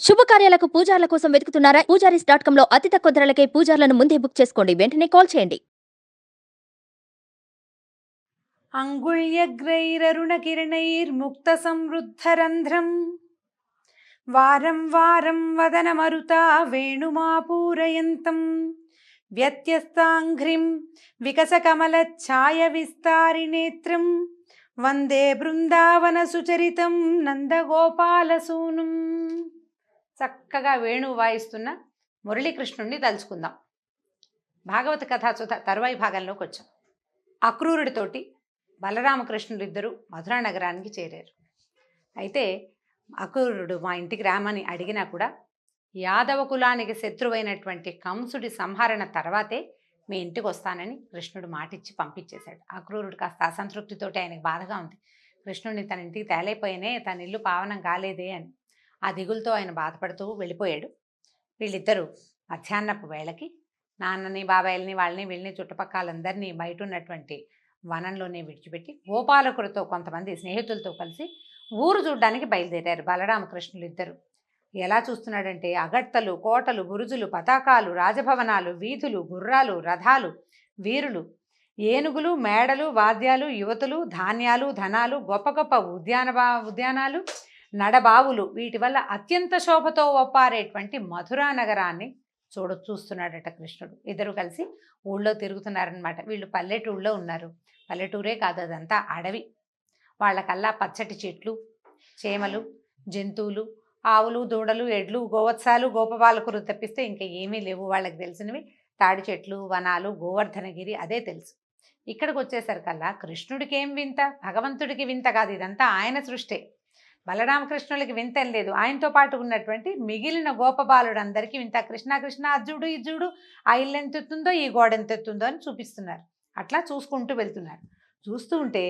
శుభకార్యాలకు పూజార్ల కోసం వెతుకుతున్నారా? పూజారీస్.com లో అతి తక్కువ ధరలకే పూజార్లను ముందే బుక్ చేసుకోండి. వెంటనే కాల్ చేయండి. అంగుళ్యగ్రైరరుణకిరణైర్ముక్తసంవృద్ధరంధ్రం వారం వారం వదనమరుతా వేణుమాపూరయంతం వ్యత్యస్తాంఘ్రిం వికసకమలఛాయవిస్తారినేత్రం వందే బృందావన సుచరితం నందగోపాలసూనుం. చక్కగా వేణువు వాయిస్తున్న మురళీకృష్ణుణ్ణి తలుచుకుందాం. భాగవత కథాసుధ తరువాయి భాగంలోకి వచ్చాం. అక్రూరుడితోటి బలరామకృష్ణులు ఇద్దరు మధురా నగరానికి చేరారు. అయితే అక్రూరుడు మా ఇంటికి రామని అడిగినా కూడా యాదవ కులానికి శత్రువైనటువంటి కంసుడి సంహరణ తర్వాతే మీ ఇంటికి వస్తానని కృష్ణుడు మాటిచ్చి పంపించేశాడు. అక్రూరుడు కాస్త అసంతృప్తితోటి ఆయనకు బాధగా ఉంది. కృష్ణుడిని తన ఇంటికి తేలైపోయినే, తన ఇల్లు పావనం కాలేదే అని ఆ దిగులతో ఆయన బాధపడుతూ వెళ్ళిపోయాడు. వీళ్ళిద్దరూ మధ్యాహ్నపు వేళకి నాన్నని, బాబాయిల్ని, వాళ్ళని వీళ్ళని చుట్టుపక్కలందరినీ బయట ఉన్నటువంటి వనంలోనే విడిచిపెట్టి గోపాలకుడితో కొంతమంది స్నేహితులతో కలిసి ఊరు చూడ్డానికి బయలుదేరారు బలరామకృష్ణులు ఇద్దరు. ఎలా చూస్తున్నాడంటే అగట్టలు, కోటలు, బురుజులు, పతాకాలు, రాజభవనాలు, వీధులు, గుర్రాలు, రథాలు, వీరులు, ఏనుగులు, మేడలు, వాద్యాలు, యువతులు, ధాన్యాలు, ధనాలు, గొప్ప గొప్ప ఉద్యానాలు, నడబావులు, వీటి వల్ల అత్యంత శోభతో ఒప్పారేటువంటి మధురా నగరాన్ని చూస్తున్నాడట కృష్ణుడు. ఇద్దరు కలిసి ఊళ్ళో తిరుగుతున్నారనమాట. వీళ్ళు పల్లెటూళ్ళలో ఉన్నారు. పల్లెటూరే కాదు, అదంతా అడవి. వాళ్ళకల్లా పచ్చటి చెట్లు, చేమలు, జంతువులు, ఆవులు, దూడలు, ఎడ్లు, గోవత్సాలు, గోపబాలకులు తప్పిస్తే ఇంకా ఏమీ లేవు. వాళ్ళకి తెలిసినవి తాడి చెట్లు, వనాలు, గోవర్ధనగిరి, అదే తెలుసు. ఇక్కడికి వచ్చేసరికల్లా కృష్ణుడికి ఏం వింత, భగవంతుడికి వింత కాదు, ఇదంతా ఆయన సృష్టే. బలరామకృష్ణులకి వింత లేదు. ఆయనతో పాటు ఉన్నటువంటి మిగిలిన గోపబాలుడందరికీ వింత. కృష్ణ కృష్ణ అజ్జుడు ఇజ్జుడు, ఆ ఇల్లు ఎంతెత్తుందో ఈ గోడ ఎంతెత్తుందో అని చూపిస్తున్నారు. అట్లా చూసుకుంటూ వెళ్తున్నారు. చూస్తూ ఉంటే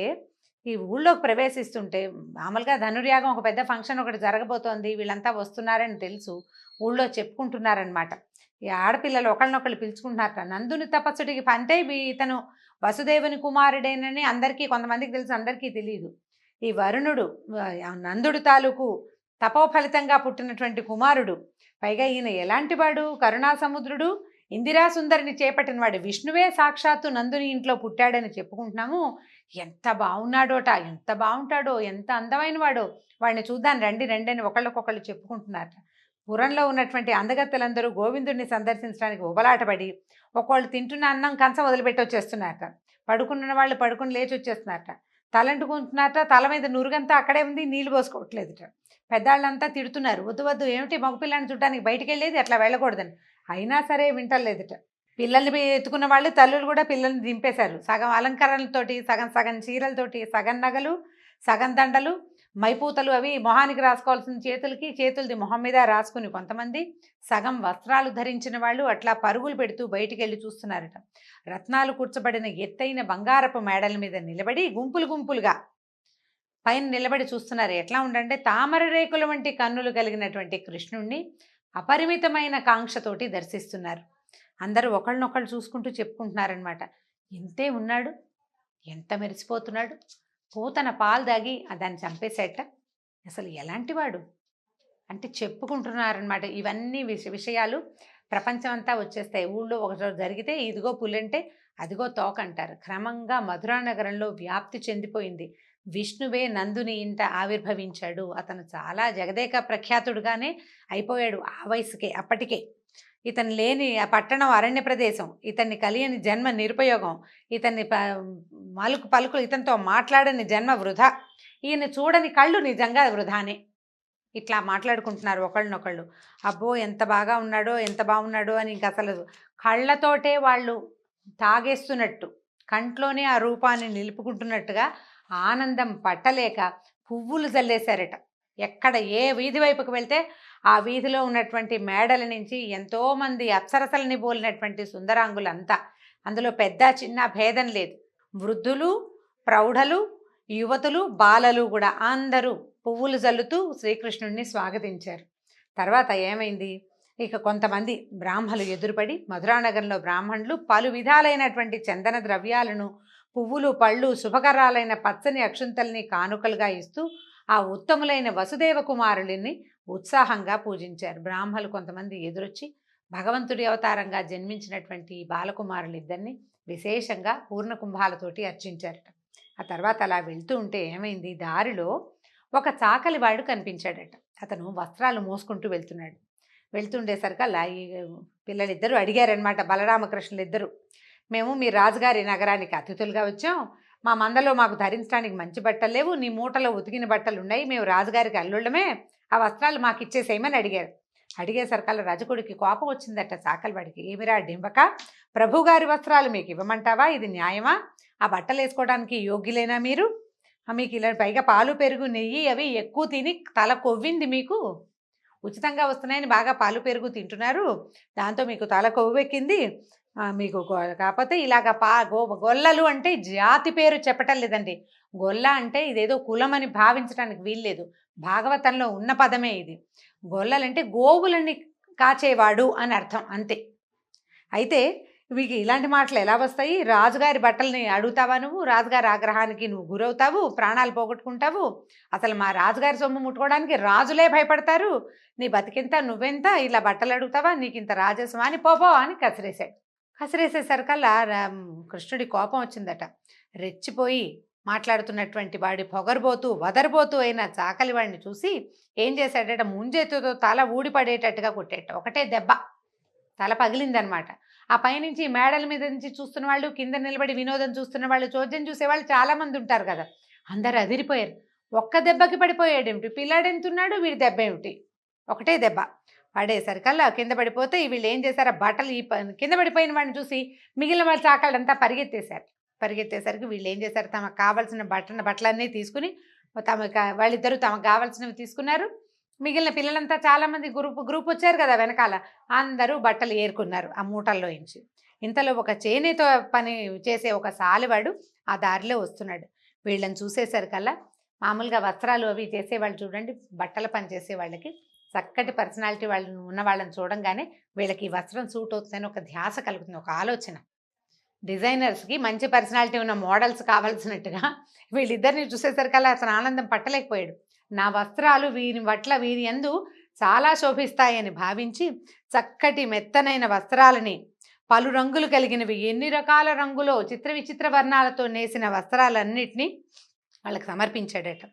ఈ ఊళ్ళోకి ప్రవేశిస్తుంటే మామూలుగా ధనుర్యాగం ఒక పెద్ద ఫంక్షన్ ఒకటి జరగబోతోంది, వీళ్ళంతా వస్తున్నారని తెలుసు. ఊళ్ళో చెప్పుకుంటున్నారనమాట. ఈ ఆడపిల్లలు ఒకళ్ళనొకళ్ళు పిలుచుకుంటున్నారట. నందుని తపస్సుడికి అంటే ఇతను వసుదేవుని కుమారుడేనని అందరికీ, కొంతమందికి తెలుసు, అందరికీ తెలియదు. ఈ వరుణుడు నందుడు తాలూకు తపోఫలితంగా పుట్టినటువంటి కుమారుడు. పైగా ఈయన ఎలాంటి వాడు? కరుణా సముద్రుడు, ఇందిరా సుందరిని చేపట్టినవాడు. విష్ణువే సాక్షాత్తు నందుని ఇంట్లో పుట్టాడని చెప్పుకుంటున్నాము. ఎంత బాగున్నాడోట, ఎంత బాగుంటాడో, ఎంత అందమైన వాడో, వాడిని చూద్దాం రండి రండి అని ఒకళ్ళకొకళ్ళు చెప్పుకుంటున్నారట. పురంలో ఉన్నటువంటి అందగత్తెలందరూ గోవిందుడిని సందర్శించడానికి ఉబలాటపడి ఒకళ్ళు తింటున్న అన్నం కంచం వదిలిపెట్టి వచ్చేస్తున్నారట. పడుకున్న వాళ్ళు పడుకుని లేచి వచ్చేస్తున్నారట. తలంటుకుంటున్నారట. తల మీద నురుగంతా అక్కడే ఉంది, నీళ్లు పోసుకోవట్లేదుట. పెద్దాళ్ళంతా తిడుతున్నారు, వద్దు వద్దు, ఏమిటి మగపిల్లని చూడడానికి బయటికి వెళ్ళేది, అట్లా వెళ్ళకూడదని. అయినా సరే వింటలేదుట. పిల్లల్ని ఎత్తుకున్న వాళ్ళు, తల్లులు కూడా పిల్లల్ని దింపేశారు. సగం అలంకరణలతోటి, సగం సగం చీరలతోటి, సగం నగలు, సగం దండలు, మైపూతలు అవి మొహానికి రాసుకోవాల్సిన చేతులది మొహం మీద రాసుకుని కొంతమంది, సగం వస్త్రాలు ధరించిన వాళ్ళు అట్లా పరుగులు పెడుతూ బయటికి వెళ్ళి చూస్తున్నారట. రత్నాలు కూర్చబడిన ఎత్తైన బంగారపు మేడల మీద నిలబడి గుంపులు గుంపులుగా పైన నిలబడి చూస్తున్నారు. ఎట్లా ఉండంటే తామర రేకుల వంటి కన్నులు కలిగినటువంటి కృష్ణుణ్ణి అపరిమితమైన కాంక్షతోటి దర్శిస్తున్నారు. అందరూ ఒకళ్ళనొకళ్ళు చూసుకుంటూ చెప్పుకుంటున్నారనమాట. ఇంతే ఉన్నాడు, ఎంత మెరిసిపోతున్నాడు, పూతన పాలు దాగి దాన్ని చంపేసేట, అసలు ఎలాంటి వాడు అంటే చెప్పుకుంటున్నారనమాట. ఇవన్నీ విషయాలు ప్రపంచం అంతా వచ్చేస్తాయి. ఊళ్ళో ఒకరోజు జరిగితే ఇదిగో పులంటే అదిగో తోక అంటారు. క్రమంగా మధురా నగరంలో వ్యాప్తి చెందిపోయింది. విష్ణువే నందుని ఇంట ఆవిర్భవించాడు. అతను చాలా జగదేక ప్రఖ్యాతుడుగానే అయిపోయాడు ఆ వయసుకే. అప్పటికే ఇతను లేని ఆ పట్టణం అరణ్య ప్రదేశం, ఇతన్ని కలియని జన్మ నిరుపయోగం, ఇతన్ని పలుకులు ఇతనితో మాట్లాడని జన్మ వృధా, ఈయన చూడని కళ్ళు నిజంగా వృధానే. ఇట్లా మాట్లాడుకుంటున్నారు ఒకళ్ళనొకళ్ళు. అబ్బో ఎంత బాగా ఉన్నాడో, ఎంత బాగున్నాడో అని. ఇంక అసలు కళ్ళతోటే వాళ్ళు తాగేస్తున్నట్టు, కంట్లోనే ఆ రూపాన్ని నిలుపుకుంటున్నట్టుగా ఆనందం పట్టలేక పువ్వులు జల్లేశారట. ఎక్కడ ఏ వీధి వైపుకు వెళ్తే ఆ వీధిలో ఉన్నటువంటి మేడల నుంచి ఎంతోమంది అప్సరసలని పోలినటువంటి సుందరాంగులంతా, అందులో పెద్ద చిన్న భేదం లేదు, వృద్ధులు, ప్రౌఢలు, యువతులు, బాలలు కూడా అందరూ పువ్వులు జల్లుతూ శ్రీకృష్ణుడిని స్వాగతించారు. తర్వాత ఏమైంది, ఇక కొంతమంది బ్రాహ్మలు ఎదురుపడి, మధురానగరంలో బ్రాహ్మణులు పలు విధాలైనటువంటి చందన ద్రవ్యాలను, పువ్వులు, పళ్ళు, శుభకరాలైన పచ్చని అక్షుంతల్ని కానుకలుగా ఇస్తూ ఆ ఉత్తములైన వసుదేవ కుమారులని ఉత్సాహంగా పూజించారు. బ్రాహ్మలు కొంతమంది ఎదురొచ్చి భగవంతుడి అవతారంగా జన్మించినటువంటి బాలకుమారులిద్దరిని విశేషంగా పూర్ణ కుంభాలతోటి అర్చించారట. ఆ తర్వాత అలా వెళ్తూ ఉంటే ఏమైంది, దారిలో ఒక చాకలివాడు కనిపించాడట. అతను వస్త్రాలు మోసుకుంటూ వెళ్తున్నాడు. వెళ్తుండేసరికల్లా ఈ పిల్లలిద్దరూ అడిగారనమాట, బలరామకృష్ణులిద్దరూ, మేము మీ రాజుగారి నగరానికి అతిథులుగా వచ్చాం, మా మందలో మాకు ధరించడానికి మంచి బట్టలు లేవు, నీ మూటలో ఉతికిన బట్టలు ఉన్నాయి, మేము రాజుగారికి అల్లుళ్ళమే, ఆ వస్త్రాలు మాకు ఇచ్చేసేయమని అడిగారు. అడిగేసరికల్లా రజకుడికి కోపం వచ్చిందట చాకలివాడికి. ఏమిరా డింబక, ప్రభుగారి వస్త్రాలు మీకు ఇవ్వమంటావా? ఇది న్యాయమా? ఆ బట్టలు వేసుకోవడానికి యోగ్యులేనా మీరు? మీకు ఇలా పైగా పాలు పెరుగు నెయ్యి అవి ఎక్కువ తిని తల కొవ్వింది మీకు, ఉచితంగా వస్తున్నాయని బాగా పాలు పెరుగు తింటున్నారు, దాంతో మీకు తల కొవ్వెక్కింది. మీకు కాకపోతే ఇలాగ గొల్లలు అంటే జాతి పేరు చెప్పటం లేదండి. గొల్ల అంటే ఇదేదో కులం అని భావించడానికి వీల్లేదు. భాగవతంలో ఉన్న పదమే ఇది. గొల్లలంటే గోవులని కాచేవాడు అని అర్థం, అంతే. అయితే మీకు ఇలాంటి మాటలు ఎలా వస్తాయి? రాజుగారి బట్టల్ని అడుగుతావా నువ్వు? రాజుగారి ఆగ్రహానికి నువ్వు గురవుతావు, ప్రాణాలు పోగొట్టుకుంటావు. అసలు మా రాజుగారి సొమ్ము ముట్టుకోవడానికి రాజులే భయపడతారు. నీ బతికింత నువ్వెంత, ఇలా బట్టలు అడుగుతావా? నీకు ఇంత రాజస్వా అని పోపో అని కసిరేశాడు. కసిరేసేసరికల్లా కృష్ణుడి కోపం వచ్చిందట. రెచ్చిపోయి మాట్లాడుతున్నటువంటి వాడి పొగరబోతూ వదరబోతూ అయిన చాకలి వాడిని చూసి ఏం చేశాడట, ముంజెత్తుతో తల ఊడిపడేటట్టుగా కొట్టేట. ఒకటే దెబ్బ, తల పగిలిందనమాట. ఆ పైనుంచి మేడల మీద నుంచి చూస్తున్న వాళ్ళు, కింద నిలబడి వినోదం చూస్తున్న వాళ్ళు, చోద్యం చూసేవాళ్ళు చాలామంది ఉంటారు కదా, అందరు అదిరిపోయారు. ఒక్క దెబ్బకి పడిపోయాడేమిటి, పిల్లాడెంతున్నాడు, వీడి దెబ్బ ఏమిటి, ఒకటే దెబ్బ. పడేసరికల్లా కింద పడిపోతే వీళ్ళు ఏం చేశారు, బట్టలు ఈ కింద పడిపోయిన వాడిని చూసి మిగిలిన వాళ్ళ చాకళ్ళంతా పరిగెత్తేశారు. పరిగెత్తేసరికి వీళ్ళు ఏం చేశారు, తమకు కావాల్సిన బట్టలన్నీ తీసుకుని వాళ్ళిద్దరూ తమకు కావాల్సినవి తీసుకున్నారు. మిగిలిన పిల్లలంతా చాలామంది గ్రూప్ వచ్చారు కదా వెనకాల, అందరూ బట్టలు ఏరుకున్నారు ఆ మూటల్లో నుంచి. ఇంతలో ఒక చేనేతో పని చేసే ఒక సాలివాడు ఆ దారిలో వస్తున్నాడు. వీళ్ళని చూసేసరికల్లా మామూలుగా వస్త్రాలు అవి చేసేవాళ్ళు చూడండి, బట్టల పని చేసే వాళ్ళకి చక్కటి పర్సనాలిటీ వాళ్ళు ఉన్న వాళ్ళని చూడంగానే వీళ్ళకి ఈ వస్త్రం సూట్ అవుతుందని ఒక ధ్యాస కలుగుతుంది, ఒక ఆలోచన. డిజైనర్స్కి మంచి పర్సనాలిటీ ఉన్న మోడల్స్ కావాల్సినట్టుగా వీళ్ళిద్దరిని చూసేసరికల్లా అతను ఆనందం పట్టలేకపోయాడు. నా వస్త్రాలు వీరి యందు చాలా శోభిస్తాయని భావించి చక్కటి మెత్తనైన వస్త్రాలని, పలు రంగులు కలిగినవి, ఎన్ని రకాల రంగులో చిత్ర విచిత్ర వర్ణాలతో నేసిన వస్త్రాలన్నిటినీ వాళ్ళకి సమర్పించాడట.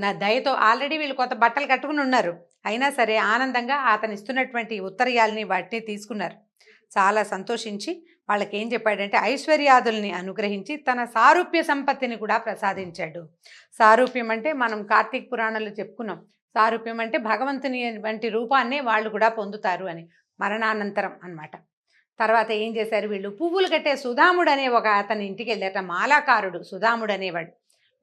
నా దయతో ఆల్రెడీ వీళ్ళు కొత్త బట్టలు కట్టుకుని ఉన్నారు, అయినా సరే ఆనందంగా అతను ఇస్తున్నటువంటి ఉత్తరీయాలని వాటిని తీసుకున్నారు. చాలా సంతోషించి వాళ్ళకి ఏం చెప్పాడంటే, ఐశ్వర్యాదుల్ని అనుగ్రహించి తన సారూప్య సంపత్తిని కూడా ప్రసాదించాడు. సారూప్యం అంటే మనం కార్తీక పురాణంలో చెప్పుకున్నాం, సారూప్యం అంటే భగవంతుని వంటి రూపాన్నే వాళ్ళు కూడా పొందుతారు అని, మరణానంతరం అన్నమాట. తర్వాత ఏం చేశారు వీళ్ళు, పువ్వులు కట్టే సుధాముడు అనే ఒక అతని ఇంటికి వెళ్ళాట, మాలాకారుడు సుధాముడు అనేవాడు.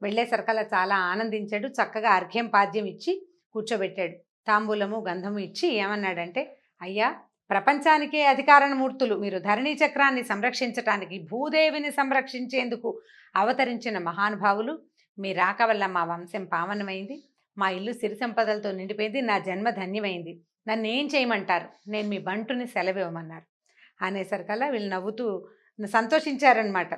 వెళ్ళేసరికల్లా చాలా ఆనందించాడు. చక్కగా అర్ఘ్యం పాద్యం ఇచ్చి కూర్చోబెట్టాడు. తాంబూలము గంధము ఇచ్చి ఏమన్నాడంటే, అయ్యా, ప్రపంచానికే అధికారమూర్తులు మీరు, ధరణీ చక్రాన్ని సంరక్షించటానికి, భూదేవిని సంరక్షించేందుకు అవతరించిన మహానుభావులు, మీ రాక వల్ల మా వంశం పావనమైంది, మా ఇల్లు సిరి సంపదలతో నిండిపోయింది, నా జన్మ ధన్యమైంది, నన్ను ఏం చేయమంటారు, నేను మీ బంటుని సెలవివ్వమన్నారు. అనేసరికల్లా వీళ్ళు నవ్వుతూ సంతోషించారనమాట,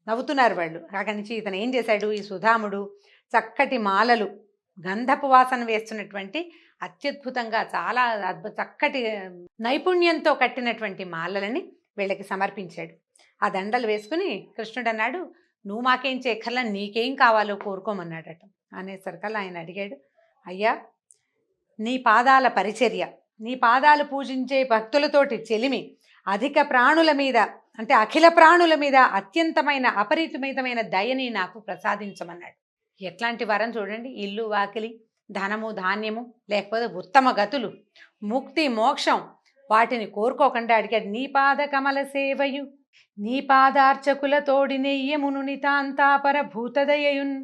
నవ్వుతున్నారు వాళ్ళు. అక్కడి నుంచి ఇతను ఏం చేశాడు, ఈ సుధాముడు చక్కటి మాలలు, గంధపు వాసన వేస్తున్నటువంటి అత్యద్భుతంగా చాలా చక్కటి నైపుణ్యంతో కట్టినటువంటి మాలలని వీళ్ళకి సమర్పించాడు. ఆ దండలు వేసుకుని కృష్ణుడు అన్నాడు, నువ్వు మాకేం చేయక్కర్లా, నీకేం కావాలో కోరుకోమన్నాడట. అనేసరికల్లా ఆయన అడిగాడు, అయ్యా, నీ పాదాల పరిచర్య, నీ పాదాలు పూజించే భక్తులతోటి చెలిమి, అధిక ప్రాణుల మీద అంటే అఖిల ప్రాణుల మీద అత్యంతమైన అపరిమితమైన దయని నాకు ప్రసాదించమన్నాడు. ఎట్లాంటి వరం చూడండి, ఇల్లు వాకిలి, ధనము ధాన్యము, లేకపోతే ఉత్తమ గతులు, ముక్తి మోక్షం, వాటిని కోరుకోకుండా అడిగాడు. నీ పాద కమల సేవయు, నీ పాదార్చకుల తోడి నెయ్యమును నితాంతాపర భూతదయయున్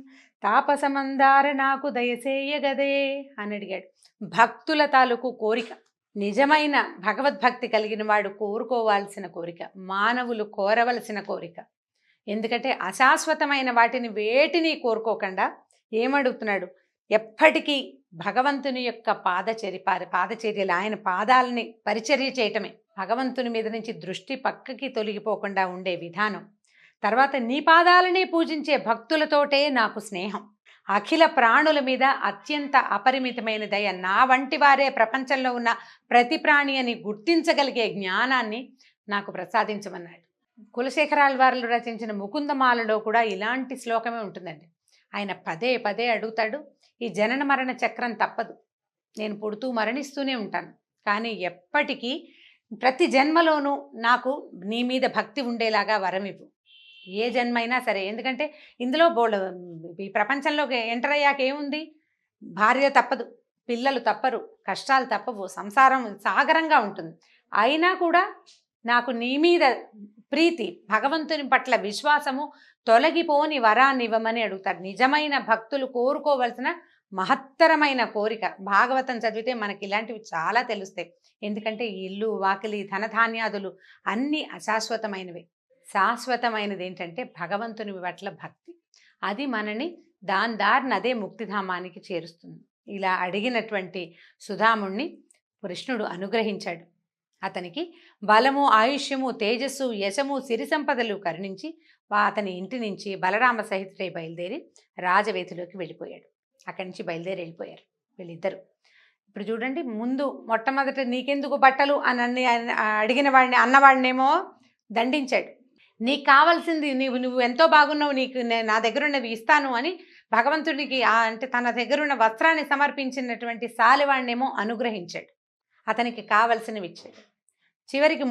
తాపసమందార నాకు దయసేయగదే అని అడిగాడు. భక్తుల తాలూకు కోరిక, నిజమైన భగవద్భక్తి కలిగిన వాడు కోరుకోవాల్సిన కోరిక, మానవులు కోరవలసిన కోరిక. ఎందుకంటే అశాశ్వతమైన వాటిని వేటిని కోరుకోకుండా ఏమడుగుతున్నాడు, ఎప్పటికీ భగవంతుని యొక్క పాదచర్యలు, ఆయన పాదాలని పరిచర్య చేయటమే, భగవంతుని మీద నుంచి దృష్టి పక్కకి తొలగిపోకుండా ఉండే విధానం. తర్వాత నీ పాదాలనే పూజించే భక్తులతోటే నాకు స్నేహం, అఖిల ప్రాణుల మీద అత్యంత అపరిమితమైన దయ, నా వంటి వారే ప్రపంచంలో ఉన్న ప్రతి ప్రాణి అని గుర్తించగలిగే జ్ఞానాన్ని నాకు ప్రసాదించమన్నాడు. కులశేఖరాల వారు రచించిన ముకుందమాలలో కూడా ఇలాంటి శ్లోకమే ఉంటుందండి. ఆయన పదే పదే అడుగుతాడు, ఈ జనన మరణ చక్రం తప్పదు, నేను పుడుతూ మరణిస్తూనే ఉంటాను, కానీ ఎప్పటికీ ప్రతి జన్మలోనూ నాకు నీ మీద భక్తి ఉండేలాగా వరం ఇవ్వు. ఏ జన్మైనా సరే, ఎందుకంటే ఇందులో ఈ ప్రపంచంలోకి ఎంటర్ అయ్యాక ఏముంది, భార్య తప్పదు, పిల్లలు తప్పరు, కష్టాలు తప్పవు, సంసారం సాగరంగా ఉంటుంది. అయినా కూడా నాకు నీ మీద ప్రీతి, భగవంతుని పట్ల విశ్వాసము, తొలగిపోని వరాన్ని ఇవ్వమని అడుగుతాడు. నిజమైన భక్తులు కోరుకోవలసిన మహత్తరమైన కోరిక. భాగవతం చదివితే మనకి ఇలాంటివి చాలా తెలుస్తాయి. ఎందుకంటే ఇల్లు, వాకిలి, ధనధాన్యాదులు అన్నీ అశాశ్వతమైనవి. శాశ్వతమైనది ఏంటంటే భగవంతుని పట్ల భక్తి. అది మనని దారిన అదే ముక్తిధామానికి చేరుస్తుంది. ఇలా అడిగినటువంటి సుధాముణ్ణి కృష్ణుడు అనుగ్రహించాడు. అతనికి బలము, ఆయుష్యము, తేజస్సు, యశము, సిరి సంపదలు కరుణించి అతని ఇంటి నుంచి బలరామ సహితుడై బయలుదేరి రాజవేధిలోకి వెళ్ళిపోయాడు. అక్కడి నుంచి బయలుదేరి వెళ్ళిపోయారు వీళ్ళిద్దరు. ఇప్పుడు చూడండి, ముందు మొట్టమొదట నీకెందుకు బట్టలు అని అడిగిన వాడిని, అన్నవాడినేమో దండించాడు. నీకు కావాల్సింది, నువ్వు ఎంతో బాగున్నావు, నీకు నా దగ్గర ఉన్నవి ఇస్తాను అని భగవంతుడికి అంటే తన దగ్గరున్న వస్త్రాన్ని సమర్పించినటువంటి సాలివాడినేమో అనుగ్రహించాడు. అతనికి కావలసినవి ఇచ్చాడు. చివరికి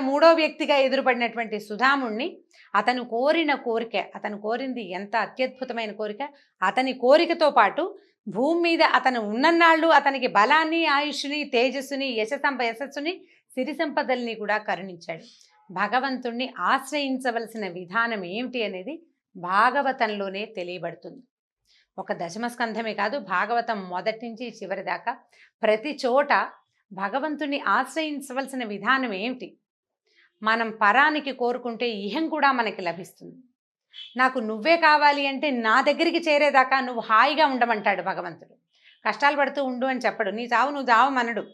మూడో వ్యక్తిగా ఎదురుపడినటువంటి సుధాముణ్ణి అతను కోరిన కోరిక, అతను కోరింది ఎంత అత్యద్భుతమైన కోరిక, అతని కోరికతో పాటు భూమి మీద అతను ఉన్నన్నాళ్ళు అతనికి బలాన్ని, ఆయుష్ని, తేజస్సుని, యశస్సుని, సిరి సంపదల్ని కూడా కరుణించాడు. భగవంతుణ్ణి ఆశ్రయించవలసిన విధానం ఏమిటి అనేది భాగవతంలోనే తెలియబడుతుంది. ఒక దశమస్కంధమే కాదు, భాగవతం మొదటి నుంచి చివరి దాకా ప్రతి చోట భగవంతుణ్ణి ఆశ్రయించవలసిన విధానం ఏమిటి, మనం పరానికి కోరుకుంటే ఇహం కూడా మనకి లభిస్తుంది. నాకు నువ్వే కావాలి అంటే నా దగ్గరికి చేరేదాకా నువ్వు హాయిగా ఉండమంటాడు భగవంతుడు. కష్టాలు పడుతూ ఉండు అని చెప్పడు. నీ చావు నువ్వు చావమనడు.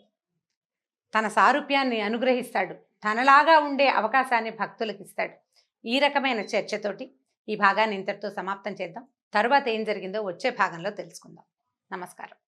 తన సారూప్యాన్ని అనుగ్రహిస్తాడు. తనలాగా ఉండే అవకాశాన్ని భక్తులకు ఇస్తాడు. ఈ రకమైన చర్చతోటి ఈ భాగాన్ని ఇంతటితో సమాప్తం చేద్దాం. తరువాత ఏం జరిగిందో వచ్చే భాగంలో తెలుసుకుందాం. నమస్కారం.